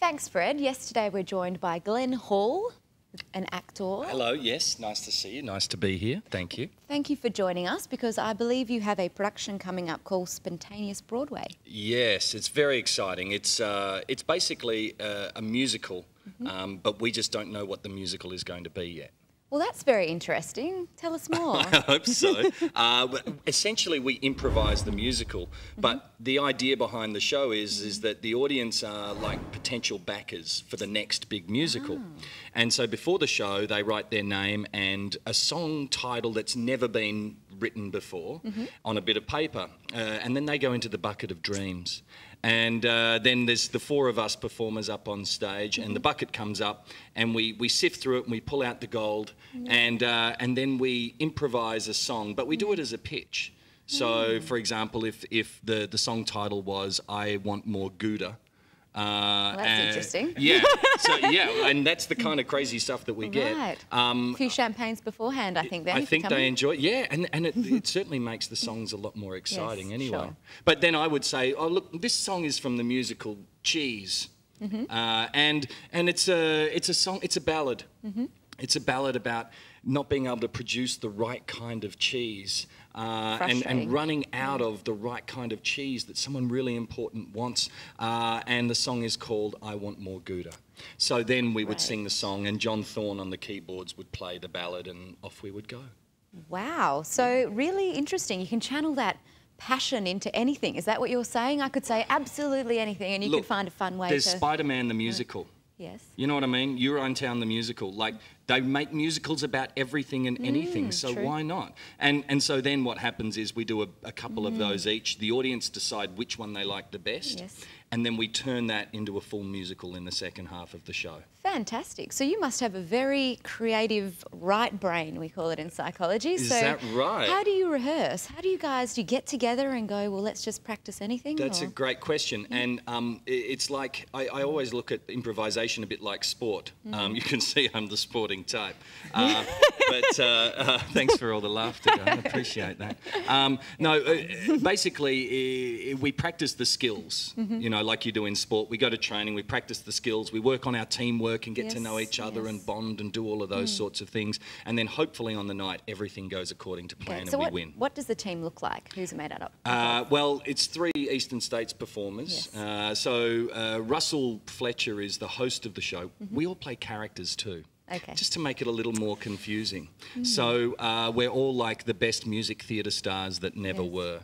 Thanks, Fred. Yesterday we're joined by Glenn Hall, an actor. Hello, yes, nice to see you. Nice to be here. Thank you. Thank you for joining us because I believe you have a production coming up called Spontaneous Broadway. Yes, it's very exciting. It's basically a musical, but we just don't know what the musical is going to be yet. Well, that's very interesting. Tell us more. I hope so. Essentially, we improvise the musical, but the idea behind the show is that the audience are like potential backers for the next big musical. And so before the show, they write their name and a song title that's never been written before on a bit of paper, and then they go into the bucket of dreams. And then there's the four of us performers up on stage, and the bucket comes up, and we sift through it, and we pull out the gold, and then we improvise a song, but we do it as a pitch. So, for example, if the song title was "I Want More Gouda," Well, that's interesting. Yeah, so yeah, and that's the kind of crazy stuff that we get. Right. A few champagnes beforehand, I think. Then I think they enjoy. Yeah, and it certainly makes the songs a lot more exciting. Anyway. Sure. But then I would say, oh look, this song is from the musical Cheese, and it's a song. It's a ballad. It's a ballad about not being able to produce the right kind of cheese and running out of the right kind of cheese that someone really important wants. And the song is called I Want More Gouda. So then we would sing the song and John Thorne on the keyboards would play the ballad and off we would go. Wow. So really interesting. You can channel that passion into anything. Is that what you're saying? I could say absolutely anything and you could find a fun way to... There's Spider-Man the musical. Yes. You know what I mean? Urinetown the musical. Like, they make musicals about everything and anything, so why not? And so then what happens is we do a couple of those each. The audience decide which one they like the best, and then we turn that into a full musical in the second half of the show. Fantastic. So you must have a very creative right brain, we call it in psychology. Is that right? How do you rehearse? How do you get together and go, well, let's just practice anything? That's a great question. And it's like, I always look at improvisation a bit like sport. You can see I'm the sporting type. But thanks for all the laughter, I appreciate that. Basically, we practice the skills, you know, like you do in sport. We go to training, we practice the skills, we work on our teamwork and get to know each other and bond and do all of those sorts of things. And then hopefully on the night, everything goes according to plan and we win. What does the team look like? Who's it made out of? Well, it's 3 Eastern States performers. Russell Fletcher is the host of the show. We all play characters too. Okay. Just to make it a little more confusing. So we're all like the best music theatre stars that never were.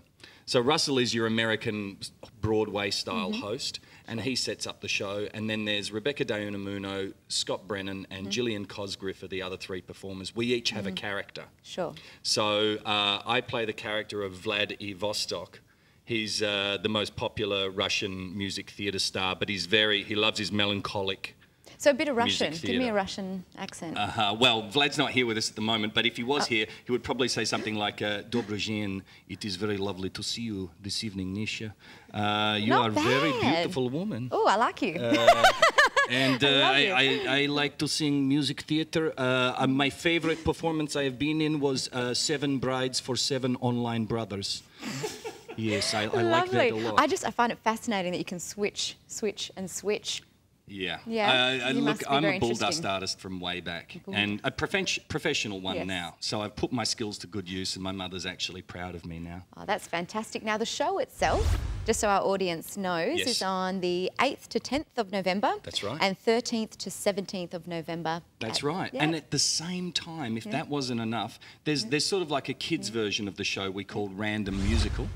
So Russell is your American Broadway-style host, and he sets up the show. And then there's Rebecca De Unamuno, Scott Brennan, and Gillian Cosgriff are the other 3 performers. We each have a character. Sure. So I play the character of Vlad I. Vostok. He's the most popular Russian music theatre star, but he loves his melancholic. So a bit of Russian. Give me a Russian accent. Well, Vlad's not here with us at the moment, but if he was here, he would probably say something like, Dobry dzień, it is very lovely to see you this evening, Nisha. You are a very beautiful woman. Oh, I like you. And I like to sing music theatre. My favourite performance I have been in was 7 Brides for 7 Online Brothers. Yes, I like that a lot. I find it fascinating that you can switch. Yeah. Look, I'm a bull dust artist from way back and a professional one now. So I've put my skills to good use and my mother's actually proud of me now. Oh, that's fantastic. Now, the show itself, just so our audience knows, is on the 8th to 10th of November. That's right. And 13th to 17th of November. That's right. And at the same time, if that wasn't enough, there's sort of like a kids' version of the show we call Random Musical.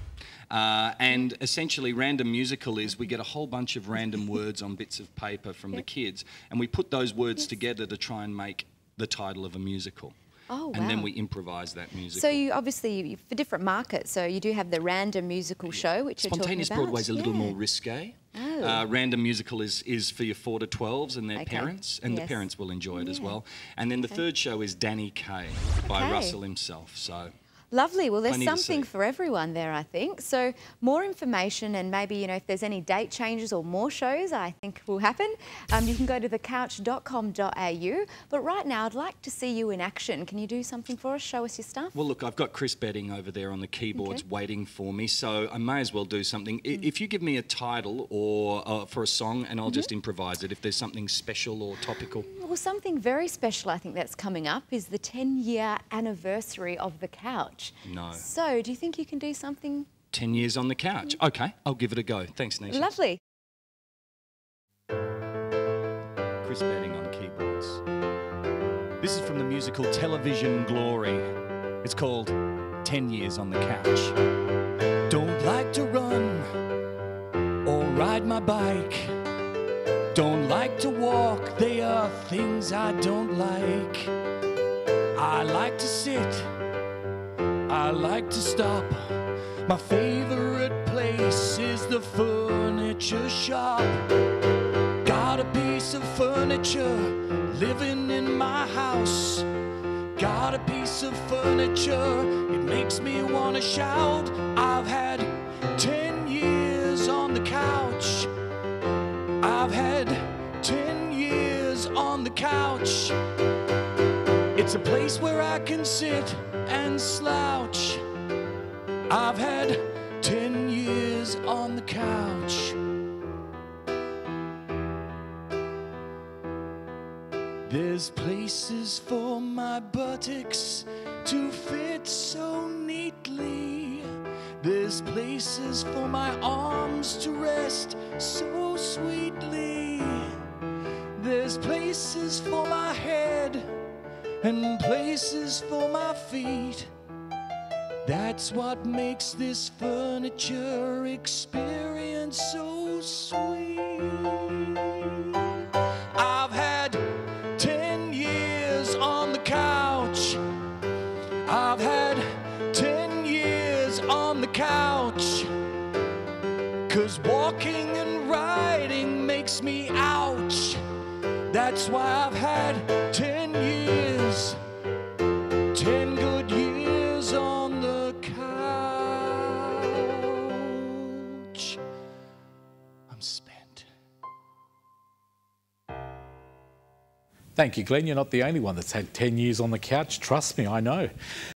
And essentially Random Musical is we get a whole bunch of random words on bits of paper from the kids and we put those words together to try and make the title of a musical. Oh, wow. And then we improvise that musical. So you obviously, for different markets, so you do have the Random Musical show, which you're talking about. Spontaneous Broadway is a little more risque. Random Musical is for your 4 to 12s and their parents, and the parents will enjoy it as well. And then the third show is Danny Kaye by Russell himself. So Lovely. Well, there's Plenty to something see. for everyone there, I think. So more information and maybe, you know, if there's any date changes or more shows, I think will happen, you can go to thecouch.com.au. But right now, I'd like to see you in action. Can you do something for us? Show us your stuff. Well, look, I've got Chris Betting over there on the keyboards waiting for me, so I may as well do something. If you give me a title or for a song, and I'll just improvise it if there's something special or topical. Well, something very special I think that's coming up is the 10-year anniversary of The Couch. No. So, do you think you can do something? 10 years on the couch. Okay, I'll give it a go. Thanks, Nisha. Lovely. Chris Betting on keyboards. This is from the musical Television Glory. It's called 10 Years on the Couch. Don't like to run or ride my bike. Don't like to walk, they are things I don't like. I like to sit, I like to stop. My favorite place is the furniture shop. Got a piece of furniture living in my house. Got a piece of furniture, it makes me want to shout. I've had 10 years on the couch. I've had 10 years on the couch. It's a place where I can sit and slouch. I've had 10 years on the couch. There's places for my buttocks to fit so neatly. There's places for my arms to rest so sweetly. There's places for my head and places for my feet. That's what makes this furniture experience so sweet. I've had 10 years on the couch. I've had 10 years on the couch. 'Cause walking and riding makes me ouch. That's why I've had 10 years, 10 good years on the couch. I'm spent. Thank you, Glenn. You're not the only one that's had 10 years on the couch. Trust me, I know.